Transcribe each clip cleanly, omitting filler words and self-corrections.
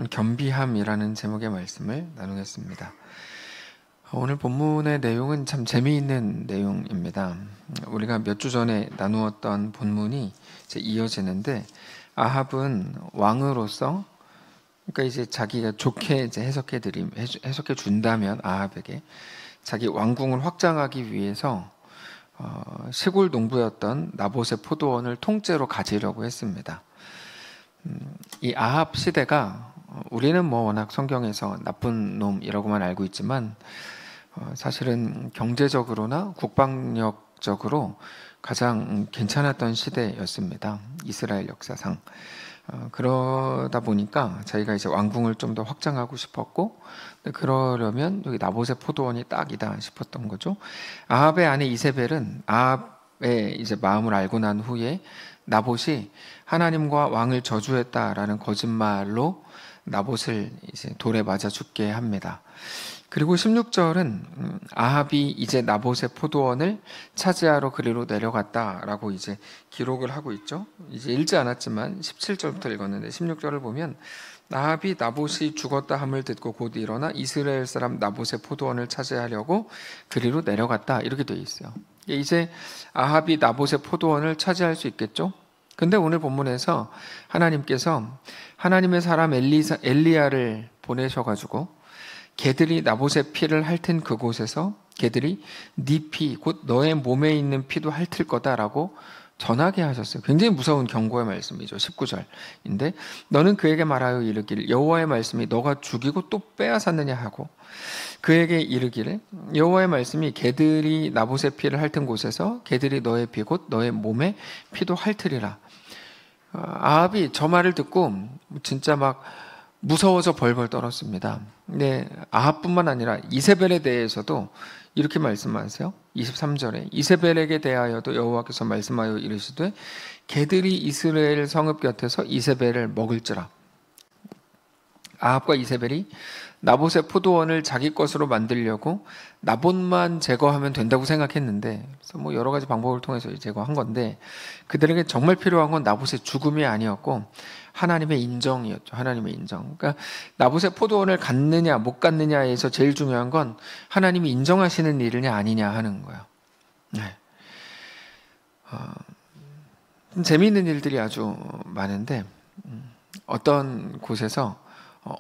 겸비함이라는 제목의 말씀을 나누겠습니다. 오늘 본문의 내용은 참 재미있는 내용입니다. 우리가 몇 주 전에 나누었던 본문이 이제 이어지는데, 아합은 왕으로서, 그러니까 이제 자기가 좋게 이제 해석해 준다면 아합에게 자기 왕궁을 확장하기 위해서 시골 농부였던 나봇의 포도원을 통째로 가지려고 했습니다. 이 아합 시대가 우리는 뭐 워낙 성경에서 나쁜 놈이라고만 알고 있지만 사실은 경제적으로나 국방력적으로 가장 괜찮았던 시대였습니다. 이스라엘 역사상. 그러다 보니까 자기가 이제 왕궁을 좀 더 확장하고 싶었고, 그러려면 여기 나봇의 포도원이 딱이다 싶었던 거죠. 아합의 아내 이세벨은 아합의 이제 마음을 알고 난 후에 나봇이 하나님과 왕을 저주했다라는 거짓말로 나봇을 이제 돌에 맞아 죽게 합니다. 그리고 16절은 아합이 이제 나봇의 포도원을 차지하러 그리로 내려갔다라고 이제 기록을 하고 있죠. 이제 읽지 않았지만 17절부터 읽었는데 16절을 보면 아합이 나봇이 죽었다 함을 듣고 곧 일어나 이스라엘 사람 나봇의 포도원을 차지하려고 그리로 내려갔다, 이렇게 되어 있어요. 이제 아합이 나봇의 포도원을 차지할 수 있겠죠. 근데 오늘 본문에서 하나님께서 하나님의 사람 엘리야를 보내셔가지고 개들이 나봇의 피를 핥은 그곳에서 개들이 네 피, 곧 너의 몸에 있는 피도 핥을 거다라고 전하게 하셨어요. 굉장히 무서운 경고의 말씀이죠. 19절인데 너는 그에게 말하여 이르기를 여호와의 말씀이 너가 죽이고 또 빼앗았느냐 하고, 그에게 이르기를 여호와의 말씀이 개들이 나봇의 피를 핥은 곳에서 개들이 너의 피, 곧 너의 몸에 피도 핥으리라. 아합이 저 말을 듣고 진짜 막 무서워서 벌벌 떨었습니다. 근데 아합뿐만 아니라 이세벨에 대해서도 이렇게 말씀하세요. 23절에 이세벨에게 대하여도 여호와께서 말씀하여 이르시되 개들이 이스라엘 성읍 곁에서 이세벨을 먹을지라. 아합과 이세벨이 나봇의 포도원을 자기 것으로 만들려고 나봇만 제거하면 된다고 생각했는데, 그래서 뭐 여러 가지 방법을 통해서 제거한 건데, 그들에게 정말 필요한 건 나봇의 죽음이 아니었고 하나님의 인정이었죠. 하나님의 인정. 그러니까 나봇의 포도원을 갖느냐 못 갖느냐에서 제일 중요한 건 하나님이 인정하시는 일이냐 아니냐 하는 거예요. 네. 재미있는 일들이 아주 많은데, 어떤 곳에서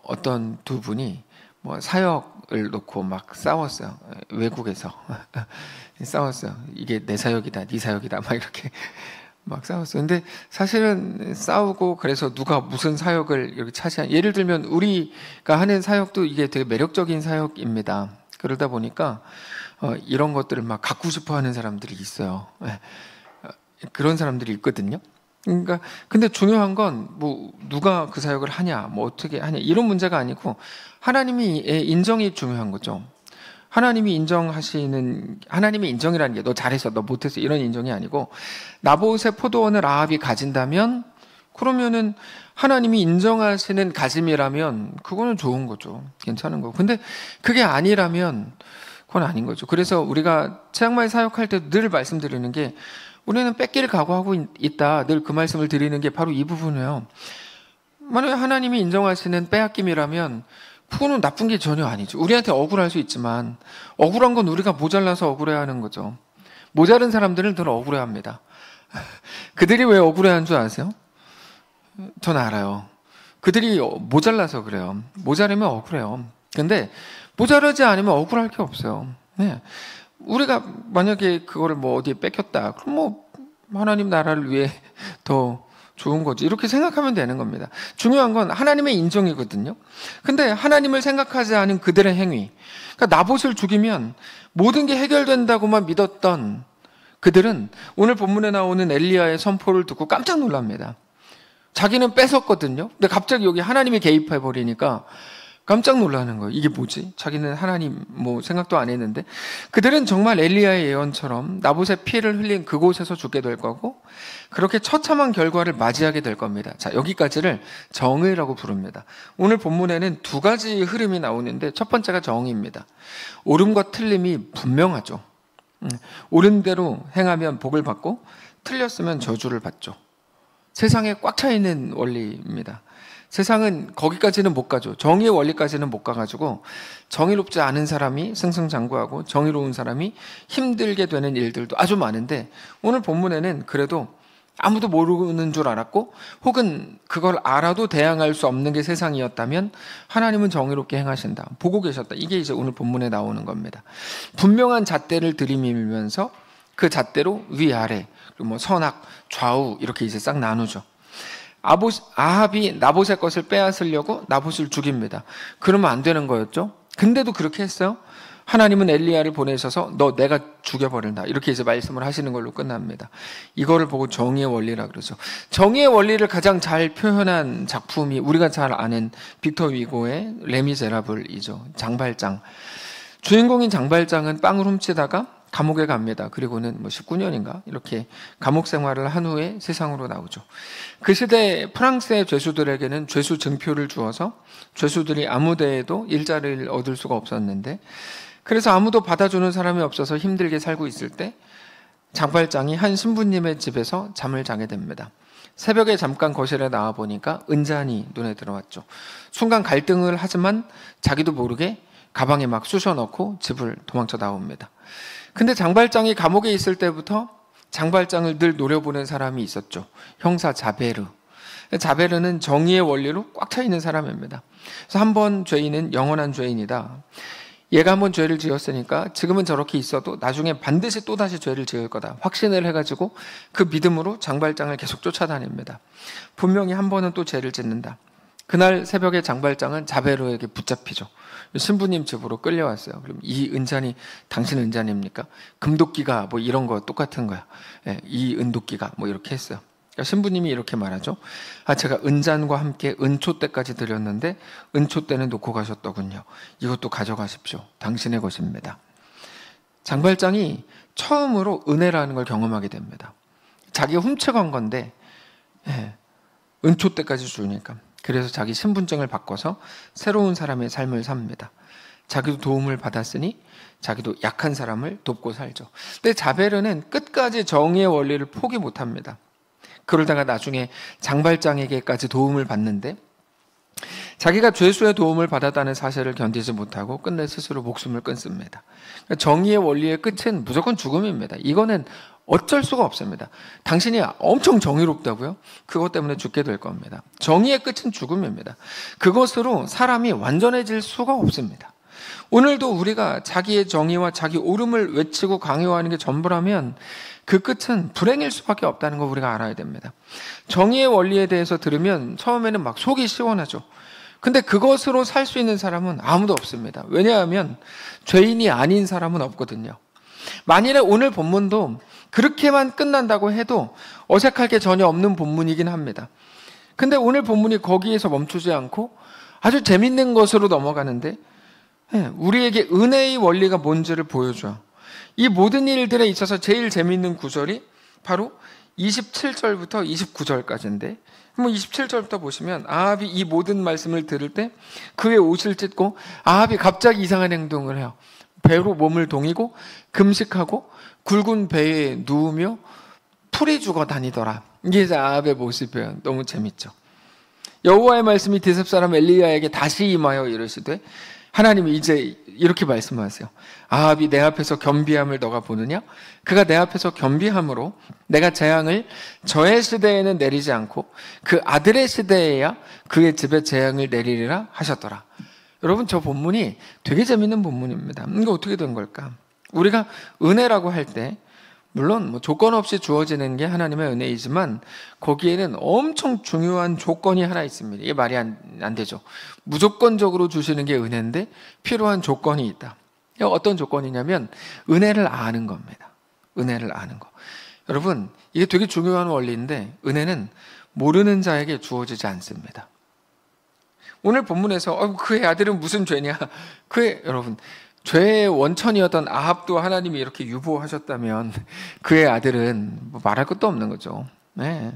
어떤 두 분이 뭐 사역을 놓고 막 싸웠어요. 외국에서 싸웠어요. 이게 내 사역이다, 네 사역이다, 막 이렇게 막 싸웠어요. 근데 사실은 싸우고 그래서 누가 무슨 사역을 이렇게 차지한, 예를 들면 우리가 하는 사역도 이게 되게 매력적인 사역입니다. 그러다 보니까 이런 것들을 막 갖고 싶어 하는 사람들이 있어요. 그런 사람들이 있거든요. 그러니까 근데 중요한 건 뭐 누가 그 사역을 하냐, 뭐 어떻게 하냐, 이런 문제가 아니고 하나님의 인정이 중요한 거죠. 하나님이 인정하시는, 하나님의 인정이라는 게 너 잘했어, 너 못했어, 이런 인정이 아니고, 나봇의 포도원을 아합이 가진다면 그러면은 하나님이 인정하시는 가짐이라면 그거는 좋은 거죠. 괜찮은 거고. 근데 그게 아니라면 그건 아닌 거죠. 그래서 우리가 최양마에 사역할 때 늘 말씀드리는 게, 우리는 뺏기를 각오하고 있다, 늘 그 말씀을 드리는 게 바로 이 부분이에요. 만약에 하나님이 인정하시는 빼앗김이라면 그거는 나쁜 게 전혀 아니죠. 우리한테 억울할 수 있지만 억울한 건 우리가 모자라서 억울해하는 거죠. 모자른 사람들은 늘 억울해합니다. 그들이 왜 억울해하는 줄 아세요? 전 알아요. 그들이 모자라서 그래요. 모자르면 억울해요. 근데 모자르지 않으면 억울할 게 없어요. 네. 우리가 만약에 그거를 뭐 어디에 뺏겼다, 그럼 뭐 하나님 나라를 위해 더 좋은 거지, 이렇게 생각하면 되는 겁니다. 중요한 건 하나님의 인정이거든요. 근데 하나님을 생각하지 않은 그들의 행위, 그러니까 나봇을 죽이면 모든 게 해결된다고만 믿었던 그들은 오늘 본문에 나오는 엘리야의 선포를 듣고 깜짝 놀랍니다. 자기는 뺏었거든요. 근데 갑자기 여기 하나님이 개입해 버리니까 깜짝 놀라는 거예요. 이게 뭐지? 자기는 하나님 뭐 생각도 안 했는데. 그들은 정말 엘리야의 예언처럼 나봇의 피를 흘린 그곳에서 죽게 될 거고, 그렇게 처참한 결과를 맞이하게 될 겁니다. 자, 여기까지를 정의라고 부릅니다. 오늘 본문에는 두 가지 흐름이 나오는데, 첫 번째가 정의입니다. 옳음과 틀림이 분명하죠. 옳은 대로 행하면 복을 받고 틀렸으면 저주를 받죠. 세상에 꽉 차 있는 원리입니다. 세상은 거기까지는 못 가죠. 정의의 원리까지는 못 가가지고 정의롭지 않은 사람이 승승장구하고 정의로운 사람이 힘들게 되는 일들도 아주 많은데, 오늘 본문에는 그래도 아무도 모르는 줄 알았고 혹은 그걸 알아도 대항할 수 없는 게 세상이었다면 하나님은 정의롭게 행하신다, 보고 계셨다. 이게 이제 오늘 본문에 나오는 겁니다. 분명한 잣대를 들이밀면서 그 잣대로 위아래, 그리고 뭐 선악 좌우 이렇게 이제 싹 나누죠. 아합이 나봇의 것을 빼앗으려고 나봇을 죽입니다. 그러면 안 되는 거였죠. 근데도 그렇게 했어요. 하나님은 엘리야를 보내셔서 너 내가 죽여버린다, 이렇게 이제 말씀을 하시는 걸로 끝납니다. 이거를 보고 정의의 원리라 그러죠. 정의의 원리를 가장 잘 표현한 작품이 우리가 잘 아는 빅터 위고의 레미제라블이죠. 장발장. 주인공인 장발장은 빵을 훔치다가 감옥에 갑니다. 그리고는 19년인가 이렇게 감옥 생활을 한 후에 세상으로 나오죠. 그 시대 프랑스의 죄수들에게는 죄수 증표를 주어서 죄수들이 아무 데에도 일자리를 얻을 수가 없었는데, 그래서 아무도 받아주는 사람이 없어서 힘들게 살고 있을 때 장발장이 한 신부님의 집에서 잠을 자게 됩니다. 새벽에 잠깐 거실에 나와 보니까 은잔이 눈에 들어왔죠. 순간 갈등을 하지만 자기도 모르게 가방에 막 쑤셔 넣고 집을 도망쳐 나옵니다. 근데 장발장이 감옥에 있을 때부터 장발장을 늘 노려보는 사람이 있었죠. 형사 자베르. 자베르는 정의의 원리로 꽉 차 있는 사람입니다. 그래서 한 번 죄인은 영원한 죄인이다. 얘가 한번 죄를 지었으니까 지금은 저렇게 있어도 나중에 반드시 또다시 죄를 지을 거다, 확신을 해가지고 그 믿음으로 장발장을 계속 쫓아다닙니다. 분명히 한 번은 또 죄를 짓는다. 그날 새벽에 장발장은 자베르에게 붙잡히죠. 신부님 집으로 끌려왔어요. 그럼 이 은잔이 당신 은잔입니까? 금도끼가 뭐 이런 거 똑같은 거야. 예, 이 은도끼가 뭐 이렇게 했어요. 그러니까 신부님이 이렇게 말하죠. 제가 은잔과 함께 은초대까지 드렸는데 은초대는 놓고 가셨더군요. 이것도 가져가십시오. 당신의 것입니다. 장발장이 처음으로 은혜라는 걸 경험하게 됩니다. 자기가 훔쳐간 건데 은초대까지 주니까. 그래서 자기 신분증을 바꿔서 새로운 사람의 삶을 삽니다. 자기도 도움을 받았으니 자기도 약한 사람을 돕고 살죠. 근데 자베르는 끝까지 정의의 원리를 포기 못합니다. 그러다가 나중에 장발장에게까지 도움을 받는데 자기가 죄수의 도움을 받았다는 사실을 견디지 못하고 끝내 스스로 목숨을 끊습니다. 정의의 원리의 끝은 무조건 죽음입니다. 이거는 어쩔 수가 없습니다. 당신이 엄청 정의롭다고요? 그것 때문에 죽게 될 겁니다. 정의의 끝은 죽음입니다. 그것으로 사람이 완전해질 수가 없습니다. 오늘도 우리가 자기의 정의와 자기 옳음을 외치고 강요하는 게 전부라면 그 끝은 불행일 수밖에 없다는 거 우리가 알아야 됩니다. 정의의 원리에 대해서 들으면 처음에는 막 속이 시원하죠. 근데 그것으로 살 수 있는 사람은 아무도 없습니다. 왜냐하면 죄인이 아닌 사람은 없거든요. 만일에 오늘 본문도 그렇게만 끝난다고 해도 어색할 게 전혀 없는 본문이긴 합니다. 근데 오늘 본문이 거기에서 멈추지 않고 아주 재밌는 것으로 넘어가는데 우리에게 은혜의 원리가 뭔지를 보여줘요. 이 모든 일들에 있어서 제일 재밌는 구절이 바로 27절부터 29절까지인데 27절부터 보시면 아합이 이 모든 말씀을 들을 때 그의 옷을 찢고 아합이 갑자기 이상한 행동을 해요. 배로 몸을 동이고 금식하고 굵은 배에 누우며 풀이 죽어 다니더라. 이게 이제 아합의 모습이에요. 너무 재밌죠. 여호와의 말씀이 디셉 사람 엘리야에게 다시 임하여 이르시되, 하나님이 이제 이렇게 말씀하세요. 아합이 내 앞에서 겸비함을 너가 보느냐? 그가 내 앞에서 겸비함으로 내가 재앙을 저의 시대에는 내리지 않고 그 아들의 시대에야 그의 집에 재앙을 내리리라 하셨더라. 여러분, 저 본문이 되게 재밌는 본문입니다. 이거 어떻게 된 걸까? 우리가 은혜라고 할 때 물론 조건 없이 주어지는 게 하나님의 은혜이지만 거기에는 엄청 중요한 조건이 하나 있습니다. 이게 말이 안 되죠. 무조건적으로 주시는 게 은혜인데 필요한 조건이 있다. 어떤 조건이냐면 은혜를 아는 겁니다. 은혜를 아는 거. 여러분, 이게 되게 중요한 원리인데 은혜는 모르는 자에게 주어지지 않습니다. 오늘 본문에서 그의 아들은 무슨 죄냐? 여러분, 죄의 원천이었던 아합도 하나님이 이렇게 유보하셨다면 그의 아들은 말할 것도 없는 거죠. 네.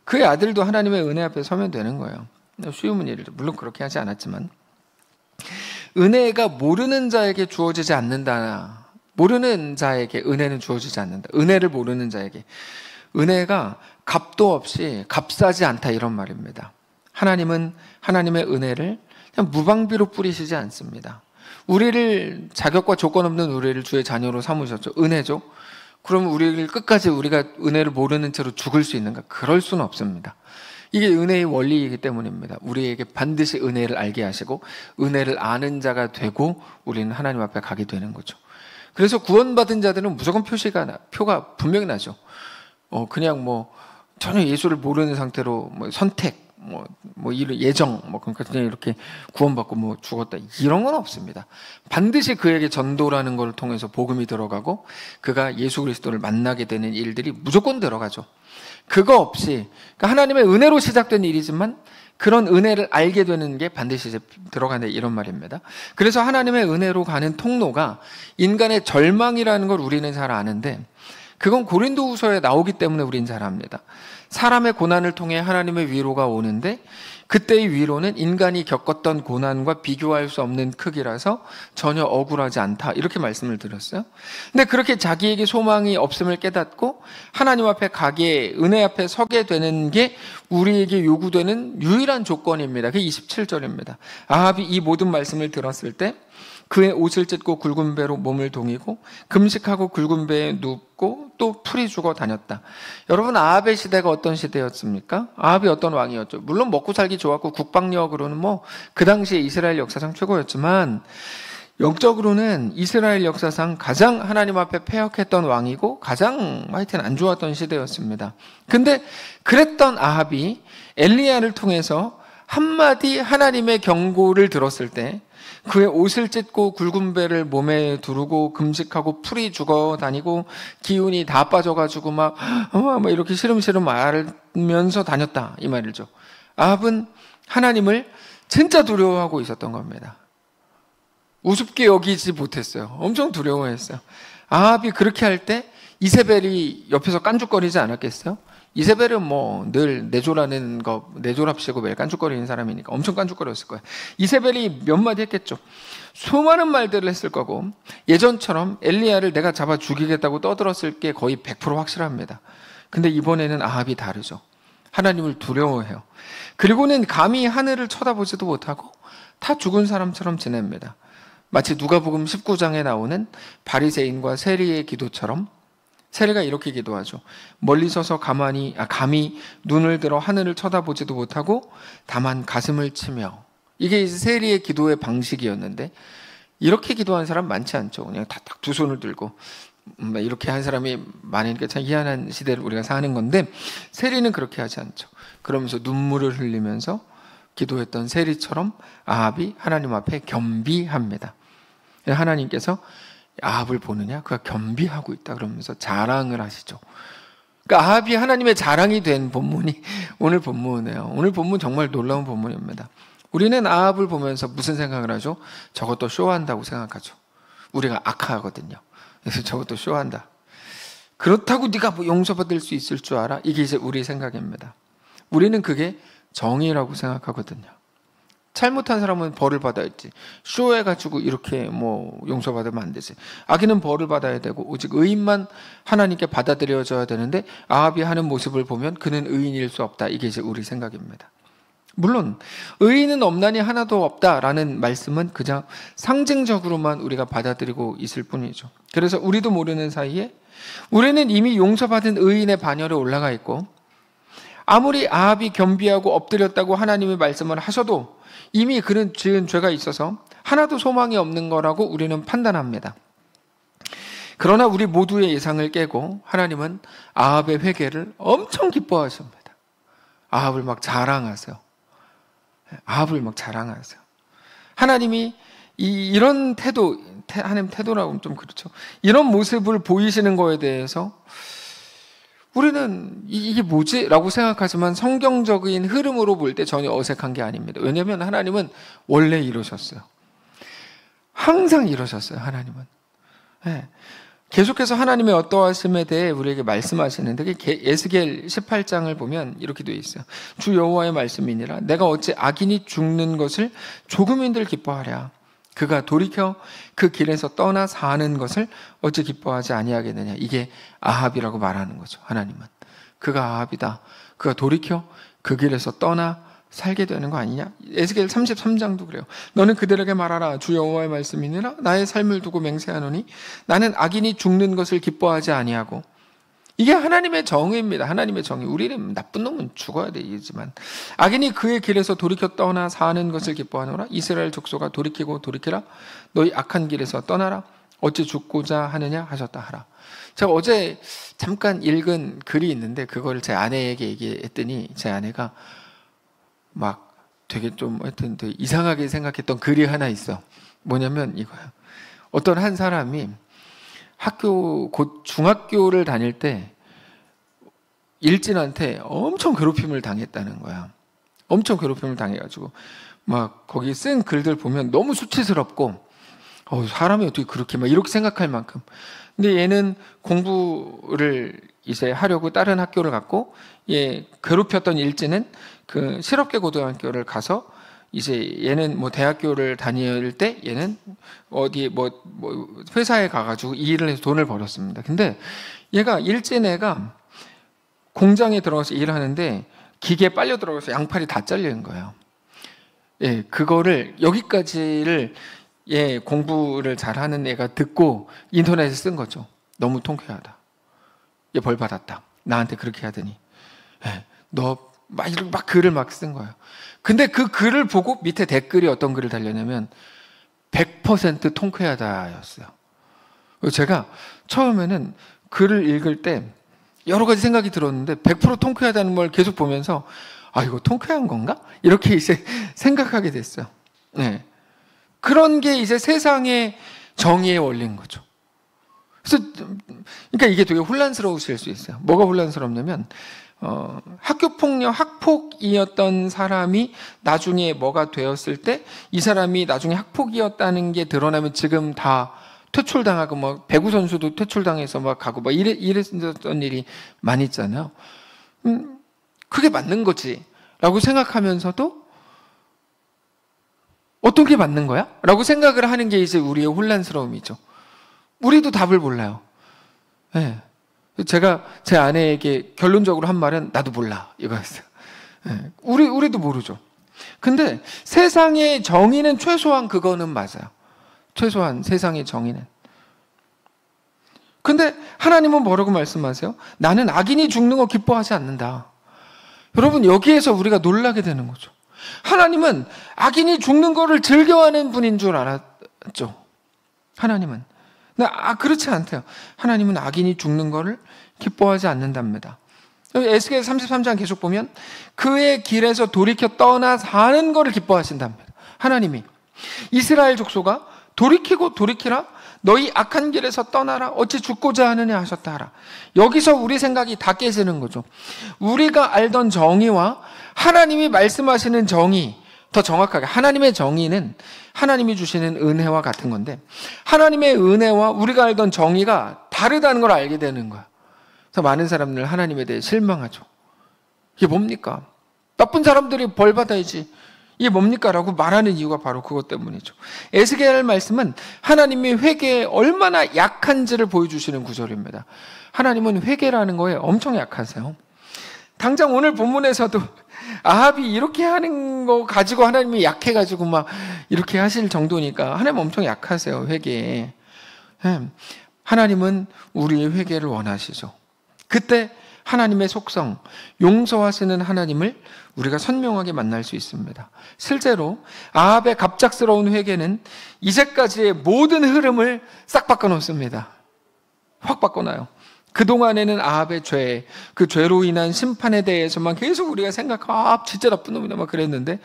그의 아들도 하나님의 은혜 앞에 서면 되는 거예요. 쉬운 일이죠. 물론 그렇게 하지 않았지만 은혜가 모르는 자에게 주어지지 않는다. 모르는 자에게 은혜는 주어지지 않는다. 은혜를 모르는 자에게 은혜가 값도 없이 값싸지 않다, 이런 말입니다. 하나님은 하나님의 은혜를 그냥 무방비로 뿌리시지 않습니다. 우리를 자격과 조건 없는 우리를 주의 자녀로 삼으셨죠. 은혜죠. 그럼 우리를 끝까지 우리가 은혜를 모르는 채로 죽을 수 있는가? 그럴 수는 없습니다. 이게 은혜의 원리이기 때문입니다. 우리에게 반드시 은혜를 알게 하시고 은혜를 아는 자가 되고 우리는 하나님 앞에 가게 되는 거죠. 그래서 구원받은 자들은 무조건 표가 분명히 나죠. 그냥 전혀 예수를 모르는 상태로 선택, 이런 예정, 그러니까 그냥 이렇게 구원받고 죽었다. 이런 건 없습니다. 반드시 그에게 전도라는 걸 통해서 복음이 들어가고 그가 예수 그리스도를 만나게 되는 일들이 무조건 들어가죠. 그거 없이, 그러니까 하나님의 은혜로 시작된 일이지만 그런 은혜를 알게 되는 게 반드시 이제 들어가네, 이런 말입니다. 그래서 하나님의 은혜로 가는 통로가 인간의 절망이라는 걸 우리는 잘 아는데 그건 고린도후서에 나오기 때문에 우린 잘 압니다. 사람의 고난을 통해 하나님의 위로가 오는데 그때의 위로는 인간이 겪었던 고난과 비교할 수 없는 크기라서 전혀 억울하지 않다, 이렇게 말씀을 드렸어요. 근데 그렇게 자기에게 소망이 없음을 깨닫고 하나님 앞에 가게, 은혜 앞에 서게 되는 게 우리에게 요구되는 유일한 조건입니다. 그게 27절입니다. 아합이 이 모든 말씀을 들었을 때 그의 옷을 찢고 굵은 배로 몸을 동이고 금식하고 굵은 배에 눕고 또 풀이 죽어 다녔다. 여러분, 아합의 시대가 어떤 시대였습니까? 아합이 어떤 왕이었죠? 물론 먹고 살기 좋았고 국방력으로는 그 당시에 이스라엘 역사상 최고였지만 영적으로는 이스라엘 역사상 가장 하나님 앞에 패역했던 왕이고 가장 하여튼 안 좋았던 시대였습니다. 근데 그랬던 아합이 엘리야를 통해서 한마디 하나님의 경고를 들었을 때 그의 옷을 찢고 굵은 배를 몸에 두르고 금식하고 풀이 죽어 다니고 기운이 다 빠져가지고 막 이렇게 시름시름 앓으면서 다녔다, 이 말이죠. 아합은 하나님을 진짜 두려워하고 있었던 겁니다. 우습게 여기지 못했어요. 엄청 두려워했어요. 아합이 그렇게 할 때 이세벨이 옆에서 깐죽거리지 않았겠어요? 이세벨은 늘 내조랍시고 매일 깐죽거리는 사람이니까 엄청 깐죽거렸을 거예요. 이세벨이 몇 마디 했겠죠. 수많은 말들을 했을 거고 예전처럼 엘리야를 내가 잡아 죽이겠다고 떠들었을 게 거의 100% 확실합니다. 근데 이번에는 아합이 다르죠. 하나님을 두려워해요. 그리고는 감히 하늘을 쳐다보지도 못하고 다 죽은 사람처럼 지냅니다. 마치 누가복음 19장에 나오는 바리새인과 세리의 기도처럼 세리가 이렇게 기도하죠. 멀리 서서 감히 눈을 들어 하늘을 쳐다보지도 못하고 다만 가슴을 치며. 이게 이제 세리의 기도의 방식이었는데 이렇게 기도하는 사람 많지 않죠. 그냥 딱 두 손을 들고 이렇게 한 사람이 많으니까 참 희한한 시대를 우리가 사는 건데 세리는 그렇게 하지 않죠. 그러면서 눈물을 흘리면서 기도했던 세리처럼 아합이 하나님 앞에 겸비합니다. 하나님께서 아합을 보느냐? 그가 겸비하고 있다 그러면서 자랑을 하시죠. 그러니까 아합이 하나님의 자랑이 된 본문이 오늘 본문이에요. 오늘 본문 정말 놀라운 본문입니다. 우리는 아합을 보면서 무슨 생각을 하죠? 저것도 쇼한다고 생각하죠. 우리가 악하거든요. 그래서 저것도 쇼한다. 그렇다고 네가 용서받을 수 있을 줄 알아? 이게 이제 우리 생각입니다. 우리는 그게 정의라고 생각하거든요. 잘못한 사람은 벌을 받아야지. 쇼해가지고 이렇게 용서받으면 안 되지. 악인은 벌을 받아야 되고 오직 의인만 하나님께 받아들여져야 되는데 아합이 하는 모습을 보면 그는 의인일 수 없다. 이게 이제 우리 생각입니다. 물론 의인은 없나니 하나도 없다라는 말씀은 그냥 상징적으로만 우리가 받아들이고 있을 뿐이죠. 그래서 우리도 모르는 사이에 우리는 이미 용서받은 의인의 반열에 올라가 있고 아무리 아합이 겸비하고 엎드렸다고 하나님이 말씀을 하셔도 이미 그는 지은 죄가 있어서 하나도 소망이 없는 거라고 우리는 판단합니다. 그러나 우리 모두의 예상을 깨고 하나님은 아합의 회개를 엄청 기뻐하십니다. 아합을 막 자랑하세요. 아합을 막 자랑하세요. 하나님이 이런 태도, 하나님 태도라고 하면 좀 그렇죠. 이런 모습을 보이시는 거에 대해서 우리는 이게 뭐지? 라고 생각하지만 성경적인 흐름으로 볼 때 전혀 어색한 게 아닙니다. 왜냐하면 하나님은 원래 이러셨어요. 항상 이러셨어요. 하나님은. 네. 계속해서 하나님의 어떠하심에 대해 우리에게 말씀하시는데 에스겔 18장을 보면 이렇게 되어 있어요. 주 여호와의 말씀이니라 내가 어찌 악인이 죽는 것을 조금인들 기뻐하랴. 그가 돌이켜 그 길에서 떠나 사는 것을 어찌 기뻐하지 아니하겠느냐. 이게 아합이라고 말하는 거죠. 하나님은. 그가 아합이다. 그가 돌이켜 그 길에서 떠나 살게 되는 거 아니냐? 에스겔 33장도 그래요. 너는 그들에게 말하라. 주 여호와의 말씀이니라. 나의 삶을 두고 맹세하노니 나는 악인이 죽는 것을 기뻐하지 아니하고. 이게 하나님의 정의입니다. 하나님의 정의. 우리는 나쁜 놈은 죽어야 되지만 악인이 그의 길에서 돌이켜 떠나 사는 것을 기뻐하노라. 이스라엘 족속아 돌이키고 돌이키라. 너희 악한 길에서 떠나라. 어찌 죽고자 하느냐 하셨다 하라. 제가 어제 잠깐 읽은 글이 있는데 그걸 제 아내에게 얘기했더니 제 아내가 막 되게 좀 하여튼 되게 이상하게 생각했던 글이 하나 있어. 뭐냐면 이거야. 어떤 한 사람이 곧 중학교를 다닐 때 일진한테 엄청 괴롭힘을 당했다는 거야. 엄청 괴롭힘을 당해가지고 막 거기 쓴 글들 보면 너무 수치스럽고 사람이 어떻게 그렇게 막 이렇게 생각할 만큼. 근데 얘는 공부를 이제 하려고 다른 학교를 갔고, 얘 괴롭혔던 일진은 그 실업계 고등학교를 가서 이제 얘는 뭐 대학교를 다닐 때 얘는 어디 뭐 회사에 가가지고 일을 해서 돈을 벌었습니다. 근데 얘가 일진 애가 공장에 들어가서 일을 하는데 기계에 빨려 들어가서 양팔이 다 잘리는 거예요. 예, 그거를 여기까지를 공부를 잘하는 애가 듣고 인터넷에 쓴 거죠. 너무 통쾌하다. 얘 벌 받았다. 나한테 그렇게 하더니 너 막 글을 막 쓴 거예요. 근데 그 글을 보고 밑에 댓글이 어떤 글을 달렸냐면 100% 통쾌하다였어요. 제가 처음에는 글을 읽을 때 여러 가지 생각이 들었는데 100% 통쾌하다는 걸 계속 보면서 이거 통쾌한 건가? 이렇게 이제 생각하게 됐어요. 네. 그런 게 이제 세상의 정의의 원리인 거죠. 그래서 그러니까 이게 되게 혼란스러우실 수 있어요. 뭐가 혼란스럽냐면 학폭이었던 사람이 나중에 뭐가 되었을 때 이 사람이 나중에 학폭이었다는 게 드러나면 지금 다 퇴출당하고 뭐 배구 선수도 퇴출당해서 막 가고 막 이랬던 일이 많이 있잖아요. 그게 맞는 거지라고 생각하면서도 어떤 게 맞는 거야? 라고 생각을 하는 게 이제 우리의 혼란스러움이죠. 우리도 답을 몰라요. 네. 제가 제 아내에게 결론적으로 한 말은 나도 몰라 이거였어요. 네. 우리도 모르죠. 근데 세상의 정의는 최소한 그거는 맞아요. 최소한 세상의 정의는. 근데 하나님은 뭐라고 말씀하세요? 나는 악인이 죽는 거 기뻐하지 않는다. 여러분 여기에서 우리가 놀라게 되는 거죠. 하나님은 악인이 죽는 거를 즐겨하는 분인 줄 알았죠. 하나님은. 그렇지 않대요. 하나님은 악인이 죽는 거를 기뻐하지 않는답니다. 에스겔 33장 계속 보면 그의 길에서 돌이켜 떠나 사는 거를 기뻐하신답니다. 하나님이 이스라엘 족속아 돌이키고 돌이키라. 너희 악한 길에서 떠나라. 어찌 죽고자 하느냐 하셨다 하라. 여기서 우리 생각이 다 깨지는 거죠. 우리가 알던 정의와 하나님이 말씀하시는 정의, 더 정확하게 하나님의 정의는 하나님이 주시는 은혜와 같은 건데 하나님의 은혜와 우리가 알던 정의가 다르다는 걸 알게 되는 거야. 그래서 많은 사람들 하나님에 대해 실망하죠. 이게 뭡니까? 나쁜 사람들이 벌 받아야지. 이게 뭡니까? 라고 말하는 이유가 바로 그것 때문이죠. 에스겔 말씀은 하나님이 회개에 얼마나 약한지를 보여주시는 구절입니다. 하나님은 회개라는 거에 엄청 약하세요. 당장 오늘 본문에서도 아합이 이렇게 하는 거 가지고 하나님이 약해가지고 막 이렇게 하실 정도니까 하나님 엄청 약하세요. 회개에. 하나님은 우리의 회개를 원하시죠. 그때 하나님의 속성, 용서하시는 하나님을 우리가 선명하게 만날 수 있습니다. 실제로 아합의 갑작스러운 회개는 이제까지의 모든 흐름을 싹 바꿔놓습니다. 확 바꿔놔요. 그동안에는 아합의 죄, 그 죄로 인한 심판에 대해서만 계속 우리가 생각하고 진짜 나쁜 놈이다 막 그랬는데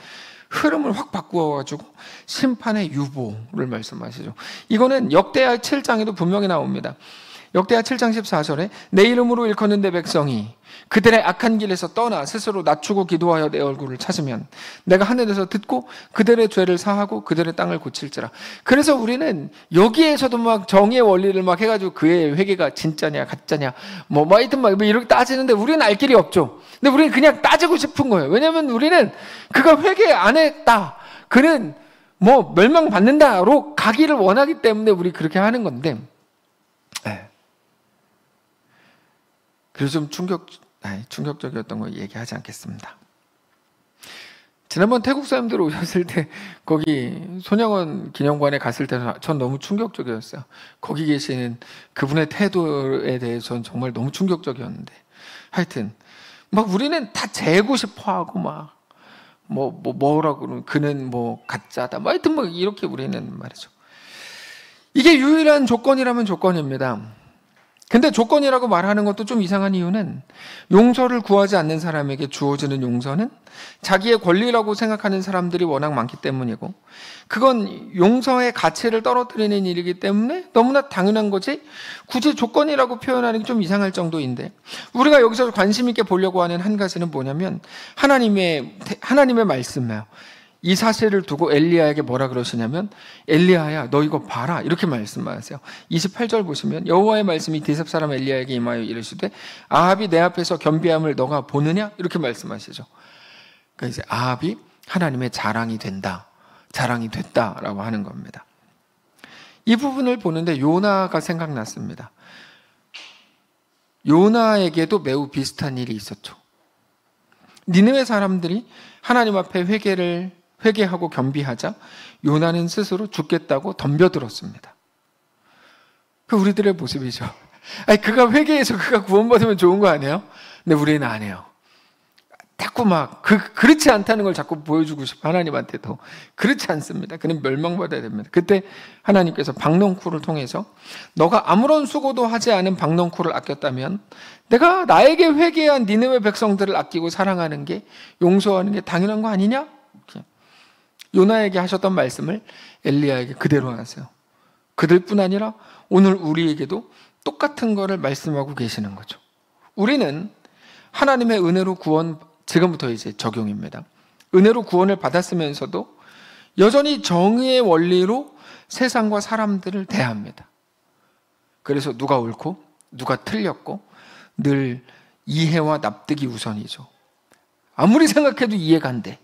흐름을 확 바꾸어가지고 심판의 유보를 말씀하시죠. 이거는 역대하 7장에도 분명히 나옵니다. 역대하 7장 14절에 내 이름으로 일컫는 내 백성이 그들의 악한 길에서 떠나 스스로 낮추고 기도하여 내 얼굴을 찾으면 내가 하늘에서 듣고 그들의 죄를 사하고 그들의 땅을 고칠지라. 그래서 우리는 여기에서도 막 정의의 원리를 막 해가지고 그의 회개가 진짜냐 가짜냐 뭐 하여튼 막 이렇게 따지는데 우리는 알 길이 없죠. 근데 우리는 그냥 따지고 싶은 거예요. 왜냐하면 우리는 그가 회개 안 했다, 그는 뭐 멸망받는다로 가기를 원하기 때문에 우리 그렇게 하는 건데, 그래서 좀 충격적이었던 거 얘기하지 않겠습니다. 지난번 태국 사람들 오셨을 때 거기 손양원 기념관에 갔을 때는 전 너무 충격적이었어요. 거기 계시는 그분의 태도에 대해서 전 정말 너무 충격적이었는데, 하여튼 막 우리는 다 재고 싶어하고 막 뭐라고 그러면 그는 뭐 가짜다, 뭐 하여튼 뭐 이렇게 우리는 말이죠. 이게 유일한 조건이라면 조건입니다. 근데 조건이라고 말하는 것도 좀 이상한 이유는, 용서를 구하지 않는 사람에게 주어지는 용서는 자기의 권리라고 생각하는 사람들이 워낙 많기 때문이고, 그건 용서의 가치를 떨어뜨리는 일이기 때문에 너무나 당연한 거지, 굳이 조건이라고 표현하는 게 좀 이상할 정도인데, 우리가 여기서 관심 있게 보려고 하는 한 가지는 뭐냐면 하나님의 말씀이에요. 이 사실을 두고 엘리야에게 뭐라 그러시냐면, 엘리야야 너 이거 봐라, 이렇게 말씀하세요. 28절 보시면 여호와의 말씀이 디셉 사람 엘리야에게 임하여 이르시되, 아합이 내 앞에서 겸비함을 너가 보느냐, 이렇게 말씀하시죠. 그러니까 이제 아합이 하나님의 자랑이 됐다라고 하는 겁니다. 이 부분을 보는데 요나가 생각났습니다. 요나에게도 매우 비슷한 일이 있었죠. 니느웨 사람들이 하나님 앞에 회개하고 겸비하자 요나는 스스로 죽겠다고 덤벼들었습니다. 그 우리들의 모습이죠. 아니, 그가 회개해서 그가 구원받으면 좋은 거 아니에요? 근데 우리는 안 해요. 자꾸 막 그렇지 않다는 걸 자꾸 보여주고 싶어, 하나님한테도. 그렇지 않습니다. 그는 멸망받아야 됩니다. 그때 하나님께서 박넝쿨을 통해서 너가 아무런 수고도 하지 않은 박넝쿨을 아꼈다면 내가 나에게 회개한 니느웨 백성들을 아끼고 사랑하는 게, 용서하는 게 당연한 거 아니냐? 요나에게 하셨던 말씀을 엘리야에게 그대로 하세요. 그들뿐 아니라 오늘 우리에게도 똑같은 거를 말씀하고 계시는 거죠. 우리는 하나님의 은혜로 지금부터 이제 적용입니다. 은혜로 구원을 받았으면서도 여전히 정의의 원리로 세상과 사람들을 대합니다. 그래서 누가 옳고 누가 틀렸고 늘 이해와 납득이 우선이죠. 아무리 생각해도 이해가 안 돼.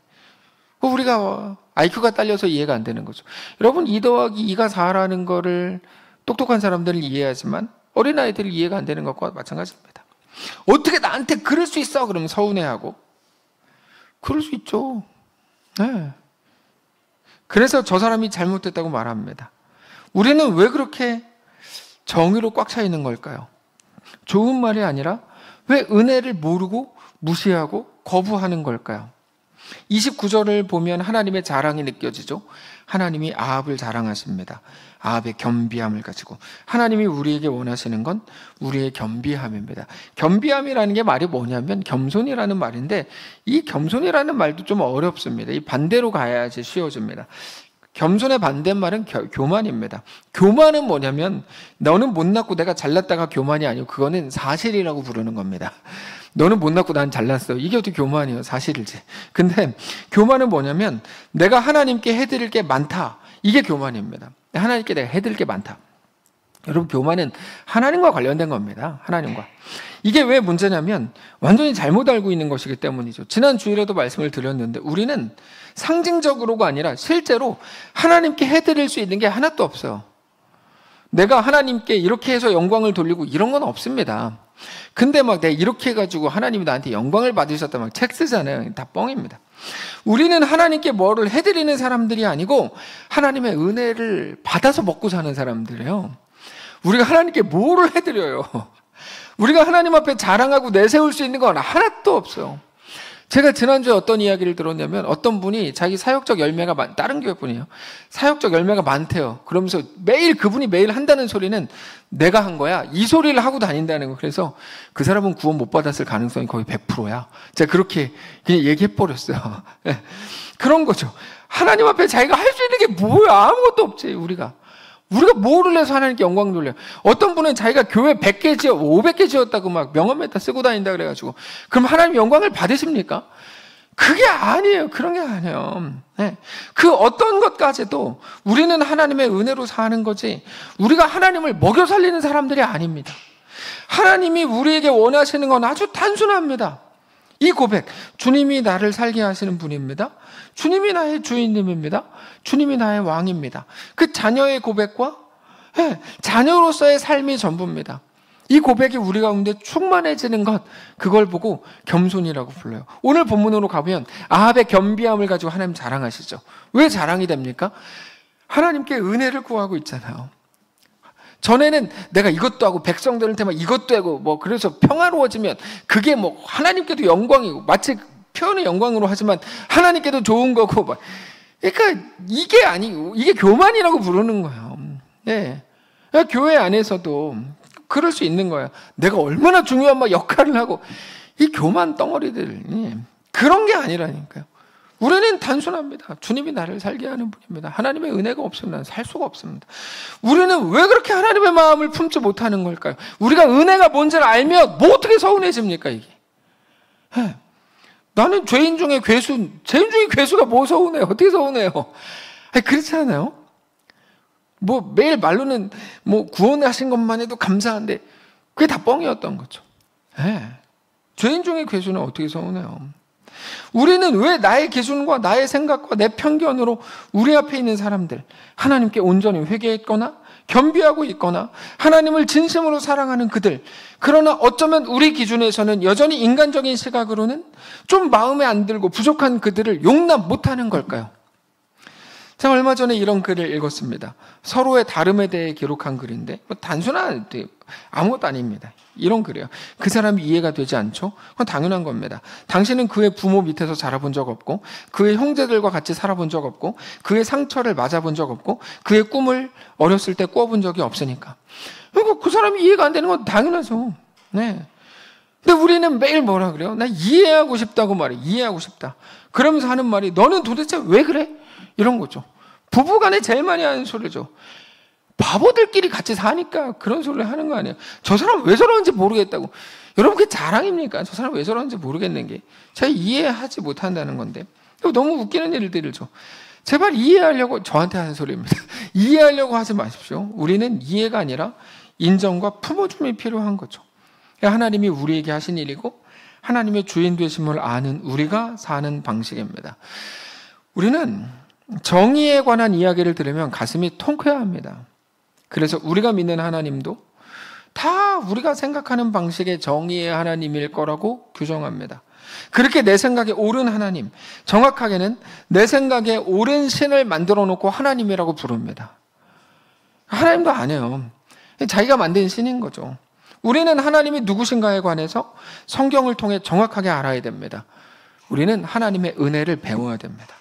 우리가 IQ가 딸려서 이해가 안 되는 거죠. 여러분, 2 더하기 2가 4라는 거를 똑똑한 사람들은 이해하지만 어린아이들이 이해가 안 되는 것과 마찬가지입니다. 어떻게 나한테 그럴 수 있어? 그러면 서운해하고. 그럴 수 있죠. 네. 그래서 저 사람이 잘못됐다고 말합니다. 우리는 왜 그렇게 정의로 꽉 차 있는 걸까요? 좋은 말이 아니라 왜 은혜를 모르고 무시하고 거부하는 걸까요? 29절을 보면 하나님의 자랑이 느껴지죠. 하나님이 아합을 자랑하십니다. 아합의 겸비함을 가지고. 하나님이 우리에게 원하시는 건 우리의 겸비함입니다. 겸비함이라는 게 말이 뭐냐면 겸손이라는 말인데, 이 겸손이라는 말도 좀 어렵습니다. 이 반대로 가야지 쉬워집니다. 겸손의 반대말은 교만입니다. 교만은 뭐냐면 너는 못났고 내가 잘났다가 교만이 아니고 그거는 사실이라고 부르는 겁니다. 너는 못났고 난 잘났어. 이게 어떻게 교만이에요? 사실이지. 근데 교만은 뭐냐면 내가 하나님께 해드릴 게 많다. 이게 교만입니다. 하나님께 내가 해드릴 게 많다. 여러분, 교만은 하나님과 관련된 겁니다. 하나님과. 이게 왜 문제냐면 완전히 잘못 알고 있는 것이기 때문이죠. 지난 주일에도 말씀을 드렸는데 우리는 상징적으로가 아니라 실제로 하나님께 해드릴 수 있는 게 하나도 없어요. 내가 하나님께 이렇게 해서 영광을 돌리고 이런 건 없습니다. 근데 막 내가 이렇게 해가지고 하나님이 나한테 영광을 받으셨다 막 책 쓰잖아요. 다 뻥입니다. 우리는 하나님께 뭐를 해드리는 사람들이 아니고 하나님의 은혜를 받아서 먹고 사는 사람들이에요. 우리가 하나님께 뭐를 해드려요? 우리가 하나님 앞에 자랑하고 내세울 수 있는 건 하나도 없어요. 제가 지난주에 어떤 이야기를 들었냐면 어떤 분이 자기 사역적 열매가 다른 교회 분이에요. 사역적 열매가 많대요. 그러면서 그분이 매일 한다는 소리는 내가 한 거야. 이 소리를 하고 다닌다는 거. 그래서 그 사람은 구원 못 받았을 가능성이 거의 100%야. 제가 그렇게 그냥 얘기해버렸어요. 그런 거죠. 하나님 앞에 자기가 할 수 있는 게 뭐야? 아무것도 없지, 우리가 뭐를 해서 하나님께 영광 돌려. 어떤 분은 자기가 교회 100개 500개 지었다고 막 명함에다 쓰고 다닌다 그래가지고 그럼 하나님 영광을 받으십니까? 그게 아니에요. 그런 게 아니에요. 네. 그 어떤 것까지도 우리는 하나님의 은혜로 사는 거지 우리가 하나님을 먹여 살리는 사람들이 아닙니다. 하나님이 우리에게 원하시는 건 아주 단순합니다. 이 고백, 주님이 나를 살게 하시는 분입니다. 주님이 나의 주인님입니다. 주님이 나의 왕입니다. 그 자녀의 고백과 자녀로서의 삶이 전부입니다. 이 고백이 우리 가운데 충만해지는 것, 그걸 보고 겸손이라고 불러요. 오늘 본문으로 가보면 아합의 겸비함을 가지고 하나님 자랑하시죠. 왜 자랑이 됩니까? 하나님께 은혜를 구하고 있잖아요. 전에는 내가 이것도 하고 백성들한테 막 이것도 하고 뭐 그래서 평화로워지면 그게 뭐 하나님께도 영광이고, 마치 표현의 영광으로 하지만 하나님께도 좋은 거고 막. 그러니까 이게 아니고 이게 교만이라고 부르는 거예요. 예. 그러니까 교회 안에서도 그럴 수 있는 거야. 내가 얼마나 중요한 막 역할을 하고, 이 교만 덩어리들, 그런 게 아니라니까요. 우리는 단순합니다. 주님이 나를 살게 하는 분입니다. 하나님의 은혜가 없으면 난 살 수가 없습니다. 우리는 왜 그렇게 하나님의 마음을 품지 못하는 걸까요? 우리가 은혜가 뭔지를 알면 뭐 어떻게 서운해집니까, 이게? 네. 나는 죄인 중에 괴수가 뭐 서운해요? 어떻게 서운해요? 아니, 그렇지 않아요? 뭐 매일 말로는 뭐 구원하신 것만 해도 감사한데 그게 다 뻥이었던 거죠. 네. 죄인 중에 괴수는 어떻게 서운해요? 우리는 왜 나의 기준과 나의 생각과 내 편견으로 우리 앞에 있는 사람들, 하나님께 온전히 회개했거나 겸비하고 있거나 하나님을 진심으로 사랑하는 그들, 그러나 어쩌면 우리 기준에서는 여전히 인간적인 시각으로는 좀 마음에 안 들고 부족한 그들을 용납 못하는 걸까요? 제가 얼마 전에 이런 글을 읽었습니다. 서로의 다름에 대해 기록한 글인데 뭐 단순한 아무것도 아닙니다. 이런 글이에요. 그 사람이 이해가 되지 않죠? 그건 당연한 겁니다. 당신은 그의 부모 밑에서 자라본 적 없고, 그의 형제들과 같이 살아본 적 없고, 그의 상처를 맞아본 적 없고, 그의 꿈을 어렸을 때 꾸어본 적이 없으니까. 그러니까 그 사람이 이해가 안 되는 건 당연하죠. 네. 근데 우리는 매일 뭐라 그래요? 나 이해하고 싶다고 말해. 이해하고 싶다. 그러면서 하는 말이 너는 도대체 왜 그래? 이런 거죠. 부부간에 제일 많이 하는 소리죠. 바보들끼리 같이 사니까 그런 소리를 하는 거 아니에요. 저 사람 왜 저러는지 모르겠다고. 여러분 그게 자랑입니까? 저 사람 왜 저러는지 모르겠는 게 제가 이해하지 못한다는 건데. 너무 웃기는 일들이죠. 제발 이해하려고, 저한테 하는 소리입니다. 이해하려고 하지 마십시오. 우리는 이해가 아니라 인정과 품어줌이 필요한 거죠. 하나님이 우리에게 하신 일이고 하나님의 주인 되심을 아는 우리가 사는 방식입니다. 우리는 정의에 관한 이야기를 들으면 가슴이 통쾌합니다. 그래서 우리가 믿는 하나님도 다 우리가 생각하는 방식의 정의의 하나님일 거라고 규정합니다. 그렇게 내 생각에 옳은 하나님, 정확하게는 내 생각에 옳은 신을 만들어 놓고 하나님이라고 부릅니다. 하나님도 아니에요. 자기가 만든 신인 거죠. 우리는 하나님이 누구신가에 관해서 성경을 통해 정확하게 알아야 됩니다. 우리는 하나님의 은혜를 배워야 됩니다.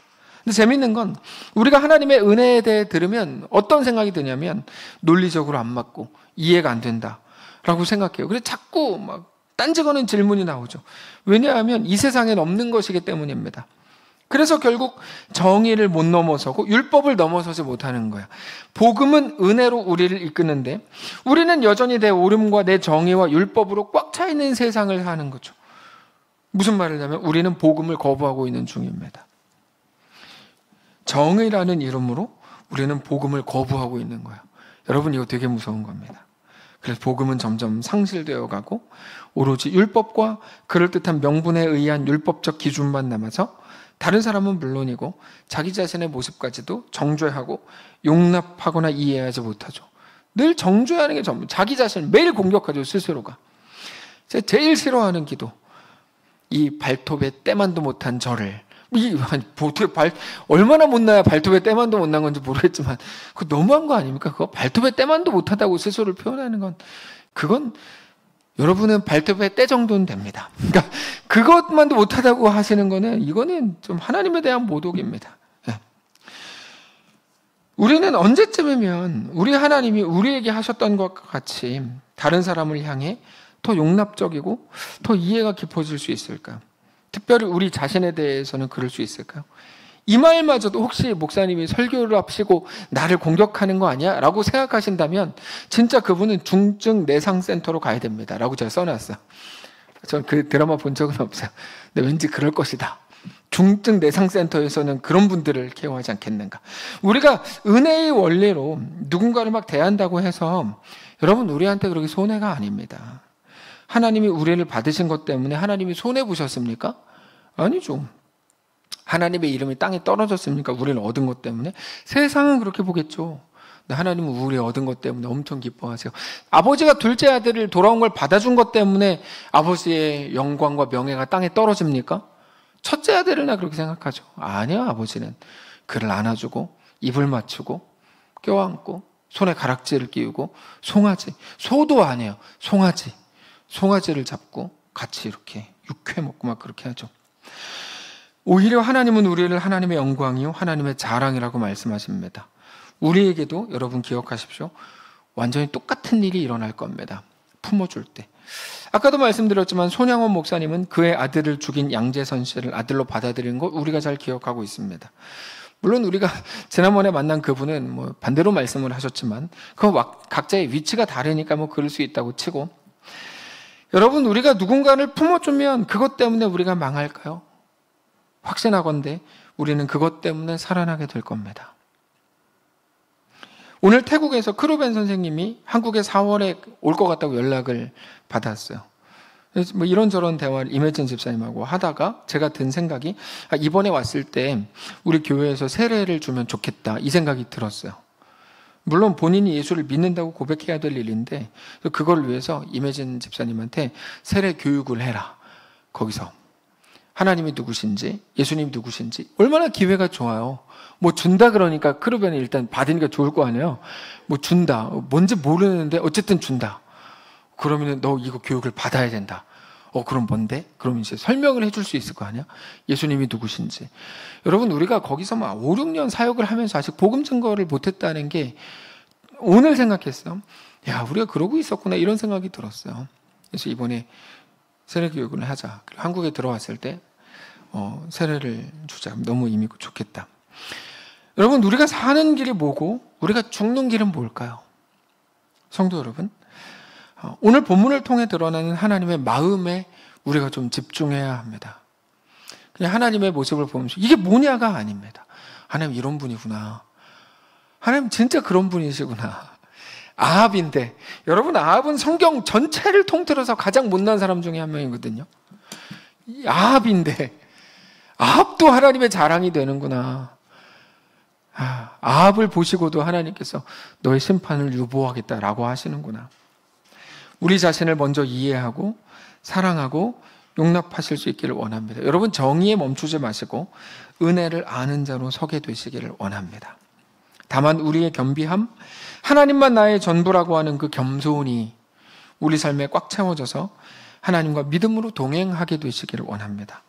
근데 재밌는 건 우리가 하나님의 은혜에 대해 들으면 어떤 생각이 드냐면 논리적으로 안 맞고 이해가 안 된다라고 생각해요. 그래서 자꾸 막 딴지거는 질문이 나오죠. 왜냐하면 이 세상엔 없는 것이기 때문입니다. 그래서 결국 정의를 못 넘어서고 율법을 넘어서지 못하는 거야. 복음은 은혜로 우리를 이끄는데 우리는 여전히 내 옳음과 내 정의와 율법으로 꽉 차 있는 세상을 사는 거죠. 무슨 말을 하냐면 우리는 복음을 거부하고 있는 중입니다. 정의라는 이름으로 우리는 복음을 거부하고 있는 거예요. 여러분 이거 되게 무서운 겁니다. 그래서 복음은 점점 상실되어 가고 오로지 율법과 그럴듯한 명분에 의한 율법적 기준만 남아서 다른 사람은 물론이고 자기 자신의 모습까지도 정죄하고 용납하거나 이해하지 못하죠. 늘 정죄하는 게 전부, 자기 자신을 매일 공격하죠. 스스로가. 제가 제일 싫어하는 기도, 이 발톱에 때만도 못한 저를, 얼마나 못나야 발톱에 때만도 못난 건지 모르겠지만 그거 너무한 거 아닙니까? 그거 발톱에 때만도 못하다고 스스로를 표현하는 건, 그건 여러분은 발톱에 때 정도는 됩니다. 그러니까 그것만도 못하다고 하시는 거는 이거는 좀 하나님에 대한 모독입니다. 네. 우리는 언제쯤이면 우리 하나님이 우리에게 하셨던 것과 같이 다른 사람을 향해 더 용납적이고 더 이해가 깊어질 수 있을까요? 특별히 우리 자신에 대해서는 그럴 수 있을까요? 이 말마저도 혹시 목사님이 설교를 합시고 나를 공격하는 거 아니야? 라고 생각하신다면 진짜 그분은 중증 내상센터로 가야 됩니다. 라고 제가 써놨어요. 전 그 드라마 본 적은 없어요. 근데 왠지 그럴 것이다. 중증 내상센터에서는 그런 분들을 케어하지 않겠는가. 우리가 은혜의 원리로 누군가를 막 대한다고 해서 여러분 우리한테 그렇게 손해가 아닙니다. 하나님이 우리를 받으신 것 때문에 하나님이 손해보셨습니까? 아니죠. 하나님의 이름이 땅에 떨어졌습니까? 우리를 얻은 것 때문에? 세상은 그렇게 보겠죠. 근데 하나님은 우리 얻은 것 때문에 엄청 기뻐하세요. 아버지가 둘째 아들을 돌아온 걸 받아준 것 때문에 아버지의 영광과 명예가 땅에 떨어집니까? 첫째 아들이나 그렇게 생각하죠. 아니요, 아버지는 그를 안아주고 입을 맞추고 껴안고 손에 가락지를 끼우고 소도 아니에요. 송아지를 잡고 같이 이렇게 육회 먹고 막 그렇게 하죠. 오히려 하나님은 우리를 하나님의 영광이요 하나님의 자랑이라고 말씀하십니다. 우리에게도 여러분 기억하십시오. 완전히 똑같은 일이 일어날 겁니다. 품어줄 때. 아까도 말씀드렸지만 손양원 목사님은 그의 아들을 죽인 양재선 씨를 아들로 받아들인 거 우리가 잘 기억하고 있습니다. 물론 우리가 지난번에 만난 그분은 뭐 반대로 말씀을 하셨지만 그 각자의 위치가 다르니까 뭐 그럴 수 있다고 치고, 여러분 우리가 누군가를 품어주면 그것 때문에 우리가 망할까요? 확신하건대 우리는 그것 때문에 살아나게 될 겁니다. 오늘 태국에서 크루벤 선생님이 한국에 4월에 올 것 같다고 연락을 받았어요. 그래서 뭐 이런저런 대화를 임혜진 집사님하고 하다가 제가 든 생각이, 이번에 왔을 때 우리 교회에서 세례를 주면 좋겠다 이 생각이 들었어요. 물론 본인이 예수를 믿는다고 고백해야 될 일인데 그걸 위해서 임혜진 집사님한테 세례 교육을 해라. 거기서 하나님이 누구신지 예수님이 누구신지. 얼마나 기회가 좋아요. 뭐 준다 그러니까 크루벤이 일단 받으니까 좋을 거 아니에요. 뭐 준다, 뭔지 모르는데 어쨌든 준다. 그러면 너 이거 교육을 받아야 된다. 그럼 뭔데? 그럼 이제 설명을 해줄 수 있을 거 아니야? 예수님이 누구신지. 여러분 우리가 거기서 막 5, 6년 사역을 하면서 아직 복음 증거를 못했다는 게 오늘 생각했어요. 야, 우리가 그러고 있었구나 이런 생각이 들었어요. 그래서 이번에 세례 교육을 하자. 한국에 들어왔을 때 세례를 주자. 너무 의미 있고 좋겠다. 여러분 우리가 사는 길이 뭐고 우리가 죽는 길은 뭘까요? 성도 여러분, 오늘 본문을 통해 드러나는 하나님의 마음에 우리가 좀 집중해야 합니다. 그냥 하나님의 모습을 보면서 이게 뭐냐가 아닙니다. 하나님 이런 분이구나. 하나님 진짜 그런 분이시구나. 아합인데, 여러분 아합은 성경 전체를 통틀어서 가장 못난 사람 중에 한 명이거든요. 아합인데 아합도 하나님의 자랑이 되는구나. 아합을 보시고도 하나님께서 너의 심판을 유보하겠다라고 하시는구나. 우리 자신을 먼저 이해하고 사랑하고 용납하실 수 있기를 원합니다. 여러분 정의에 멈추지 마시고 은혜를 아는 자로 서게 되시기를 원합니다. 다만 우리의 겸비함, 하나님만 나의 전부라고 하는 그 겸손이 우리 삶에 꽉 채워져서 하나님과 믿음으로 동행하게 되시기를 원합니다.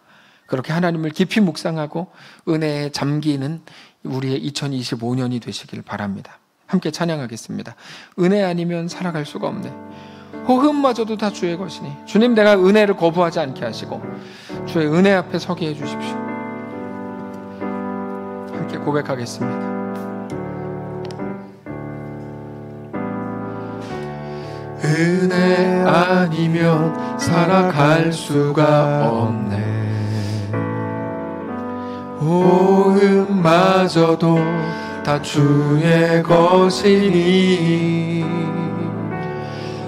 그렇게 하나님을 깊이 묵상하고 은혜에 잠기는 우리의 2025년이 되시길 바랍니다. 함께 찬양하겠습니다. 은혜 아니면 살아갈 수가 없네. 호흡마저도 다 주의 것이니 주님, 내가 은혜를 거부하지 않게 하시고 주의 은혜 앞에 서게 해주십시오. 함께 고백하겠습니다. 은혜 아니면 살아갈 수가 없네. 호흡마저도 다 주의 것이니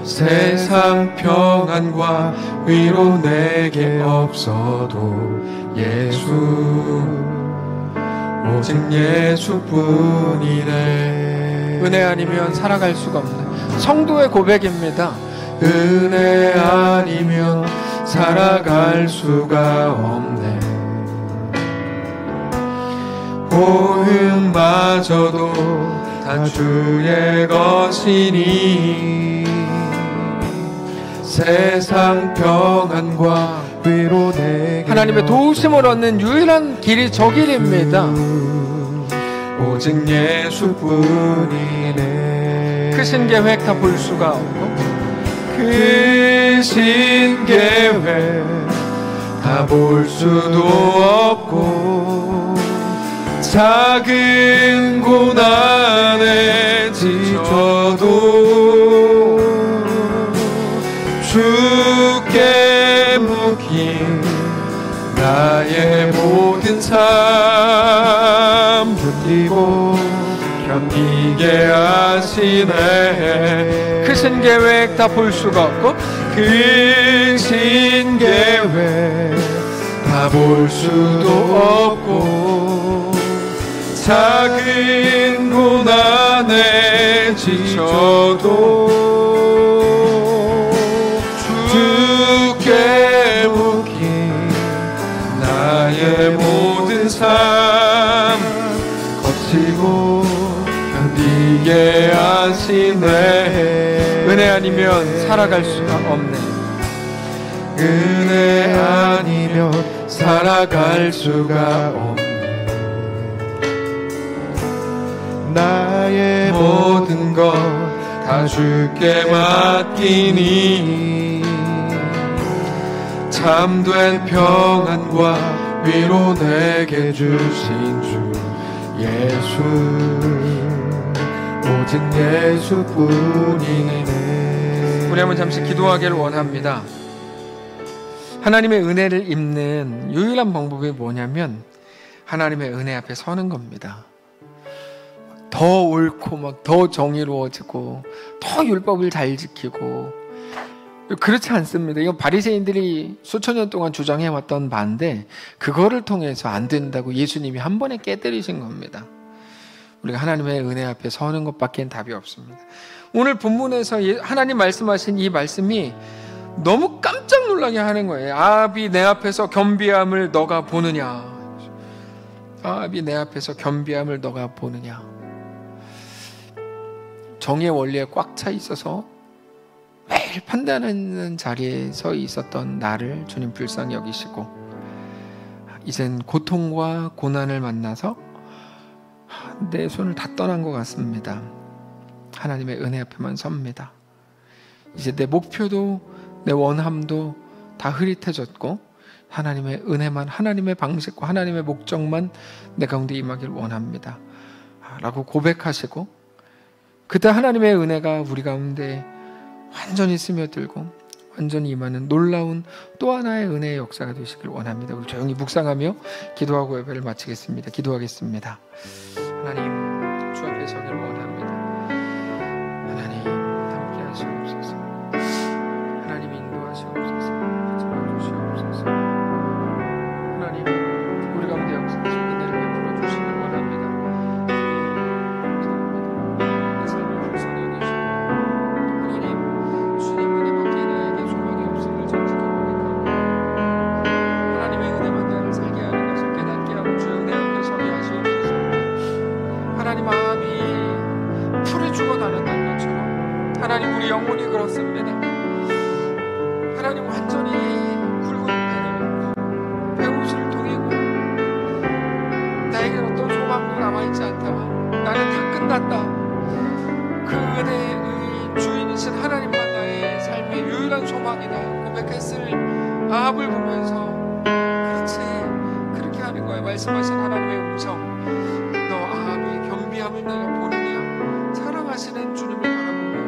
세상 평안과 위로 내게 없어도 예수, 오직 예수뿐이네. 은혜 아니면 살아갈 수가 없네. 성도의 고백입니다. 은혜 아니면 살아갈 수가 없네. 호흡마저도 다 주의 것이니 세상 평안과 위로 내게 하나님의 도우심을 얻는 유일한 길이 저 길입니다. 오직 예수뿐이네. 크신 계획 다 볼 수가 없고 크신 계획 다 볼 수도 없고 작은 고난에 지쳐도 주께 묶인 나의 모든 삶 견디고 견디게 하시네. 크신 계획 다 볼 수가 없고 크신 계획 다 볼 수도 없고 작은 고난에 지쳐도 주께 묶인 나의 모든 삶 거치고 견디게 하시네. 은혜 아니면 살아갈 수가 없네. 은혜 아니면 살아갈 수가 없네. 나의 모든 것 다 주께 맡기니 참된 평안과 위로 내게 주신 주 예수 오직 예수뿐이네. 우리 한번 잠시 기도하기를 원합니다. 하나님의 은혜를 입는 유일한 방법이 뭐냐면 하나님의 은혜 앞에 서는 겁니다. 더 옳고 막 더 정의로워지고 더 율법을 잘 지키고 그렇지 않습니다. 이건 바리새인들이 수천 년 동안 주장해왔던 바인데 그거를 통해서 안 된다고 예수님이 한 번에 깨뜨리신 겁니다. 우리가 하나님의 은혜 앞에 서는 것밖에 답이 없습니다. 오늘 본문에서 하나님 말씀하신 이 말씀이 너무 깜짝 놀라게 하는 거예요. 아합이 내 앞에서 겸비함을 너가 보느냐. 아합이 내 앞에서 겸비함을 너가 보느냐. 정의 원리에 꽉 차 있어서 매일 판단하는 자리에 서 있었던 나를 주님 불쌍히 여기시고 이젠 고통과 고난을 만나서 내 손을 다 떠난 것 같습니다. 하나님의 은혜 앞에만 섭니다. 이제 내 목표도 내 원함도 다 흐릿해졌고 하나님의 은혜만, 하나님의 방식과 하나님의 목적만 내 가운데 임하길 원합니다 라고 고백하시고 그때 하나님의 은혜가 우리 가운데 완전히 스며들고 완전히 임하는 놀라운 또 하나의 은혜의 역사가 되시길 원합니다. 우리 조용히 묵상하며 기도하고 예배를 마치겠습니다. 기도하겠습니다. 하나님, 주 앞에 서기를 원합니다. 하나님, 함께 하시옵소서. 하나님 인도하시옵소서. 붙잡아주시옵소서. 하나님, 우리 가운데 역사하신 은혜를 베풀어 주시길 원합니다. 내 삶을 불쌍히 여기시고 하나님, 주님 은혜밖에 나에게 소망이 없음을 정직히 고백하고 하나님의 은혜만 나를 살게 하는 것을 깨닫게 하고 주의 은혜 앞에 서게 하시옵소서. 하나님, 마음이 풀이 죽어나는다는 것처럼 하나님, 우리 영혼이 그렇습니다. 하나님, 완전히 굵은 배옷을 동이고 나에게 어떤 소망도 남아있지 않다. 나는 다 끝났다. 그 은혜의 주인이신 하나님만 나의 삶의 유일한 소망이다 고백했을 아합을 보면서 그렇지, 그렇게 하는 거예요. 말씀하신 하나님의 음성, 너 아합이 겸비함을 내가 보느냐. 사랑하시는 주님을 바라보며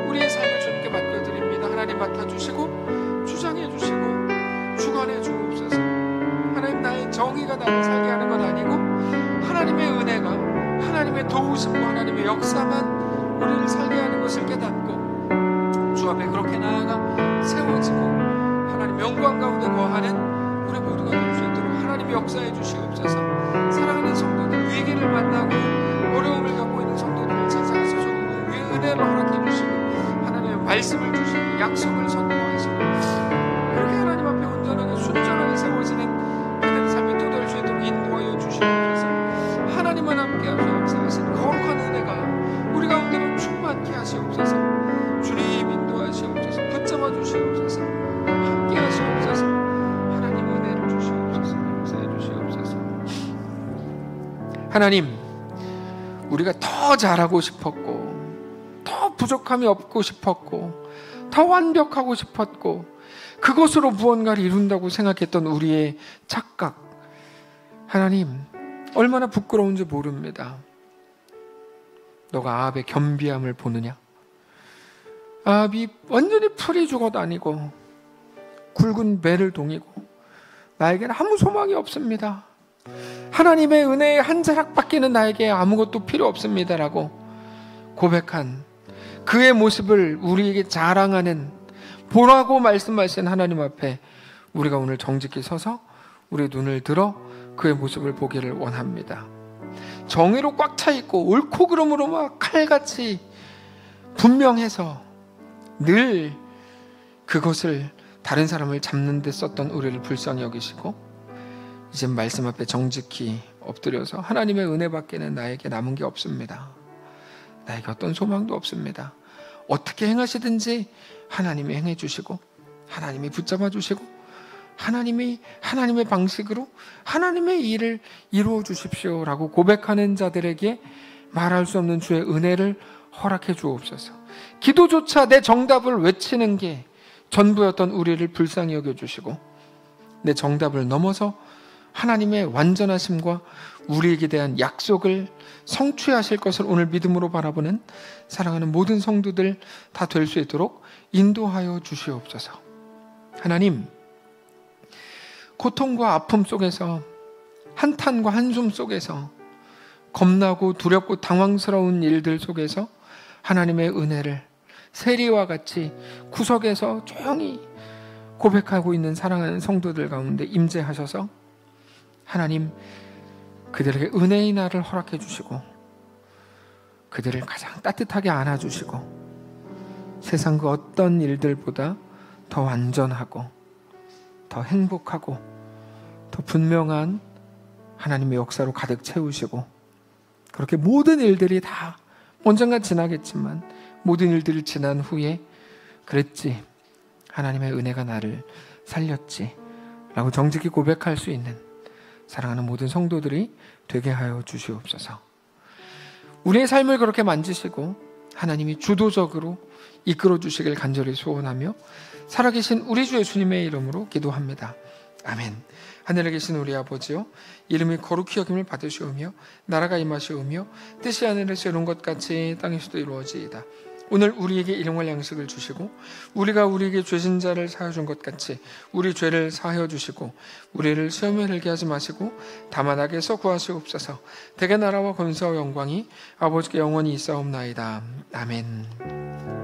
우리의 삶을 주님께 맡겨드립니다. 하나님 맡아주시고 주장해주시고 주관해 주옵소서. 하나님, 나의 정의가 나를 살게 하는 건 아니고 하나님의 은혜가, 하나님의 도우심과 하나님의 역사만 우리를 살게 하는 것을 깨닫고 주 앞에 그렇게 나아가 세워지고 하나님 영광 가운데 거하는 우리 모두가 될 수 있도록 하나님이 역사해 주시옵소서. 사랑하는 성도들, 위기를 만나고 어려움을 갖고 있는 성도들을 찾아가서 조금 위에 은혜를 허락해 주시고 하나님의 말씀을 주시고 약속을 선포하시고 그렇게 하나님 앞에 온전하게 순전하게 세워지는 그들의 삶이 또 될 수 있도록 인도하여 주시옵소서. 하나님만 함께 하셔 역사하신 거룩한 은혜가 우리 가운데로 충만케 하시옵소서. 주님 인도하시옵소서. 붙잡아 주시옵소서. 함께 하시옵소서. 하나님 은혜를 주시옵소서. 역사해 주시옵소서. 하나님, 우리가 더 잘하고 싶었고 더 부족함이 없고 싶었고 더 완벽하고 싶었고 그것으로 무언가를 이룬다고 생각했던 우리의 착각, 하나님 얼마나 부끄러운지 모릅니다. 너가 아합의 겸비함을 보느냐. 아합이 완전히 풀이 죽어 다니고 굵은 배를 동이고 나에게는 아무 소망이 없습니다. 하나님의 은혜의 한 자락밖에는 나에게 아무것도 필요 없습니다라고 고백한 그의 모습을 우리에게 자랑하는 보라고 말씀하신 하나님 앞에 우리가 오늘 정직히 서서 우리의 눈을 들어 그의 모습을 보기를 원합니다. 정의로 꽉 차 있고 옳고 그름으로 막 칼같이 분명해서 늘 그것을 다른 사람을 잡는 데 썼던 우리를 불쌍히 여기시고 이제 말씀 앞에 정직히 엎드려서 하나님의 은혜밖에는 나에게 남은 게 없습니다. 나에게 어떤 소망도 없습니다. 어떻게 행하시든지 하나님이 행해 주시고 하나님이 붙잡아 주시고 하나님이 하나님의 방식으로 하나님의 일을 이루어 주십시오라고 고백하는 자들에게 말할 수 없는 주의 은혜를 허락해 주옵소서. 기도조차 내 정답을 외치는 게 전부였던 우리를 불쌍히 여겨주시고 내 정답을 넘어서 하나님의 완전하심과 우리에게 대한 약속을 성취하실 것을 오늘 믿음으로 바라보는 사랑하는 모든 성도들 다 될 수 있도록 인도하여 주시옵소서. 하나님, 고통과 아픔 속에서 한탄과 한숨 속에서 겁나고 두렵고 당황스러운 일들 속에서 하나님의 은혜를 세리와 같이 구석에서 조용히 고백하고 있는 사랑하는 성도들 가운데 임재하셔서 하나님 그들에게 은혜의 날을 허락해 주시고 그들을 가장 따뜻하게 안아주시고 세상 그 어떤 일들보다 더 완전하고 더 행복하고 더 분명한 하나님의 역사로 가득 채우시고 그렇게 모든 일들이 다 언젠가 지나겠지만 모든 일들이 지난 후에 그랬지 하나님의 은혜가 나를 살렸지 라고 정직히 고백할 수 있는 사랑하는 모든 성도들이 되게 하여 주시옵소서. 우리의 삶을 그렇게 만지시고 하나님이 주도적으로 이끌어 주시길 간절히 소원하며 살아계신 우리 주 예수님의 이름으로 기도합니다. 아멘. 하늘에 계신 우리 아버지요, 이름이 거룩히 여김을 받으시오며 나라가 임하시오며 뜻이 하늘에서 이룬 것 같이 땅에서도 이루어지이다. 오늘 우리에게 일용할 양식을 주시고 우리가 우리에게 죄진 자를 사하여 준 것 같이 우리 죄를 사하여 주시고 우리를 시험에 들게 하지 마시고 다만 악에서 구하시옵소서. 대개 나라와 권세와 영광이 아버지께 영원히 있사옵나이다. 아멘.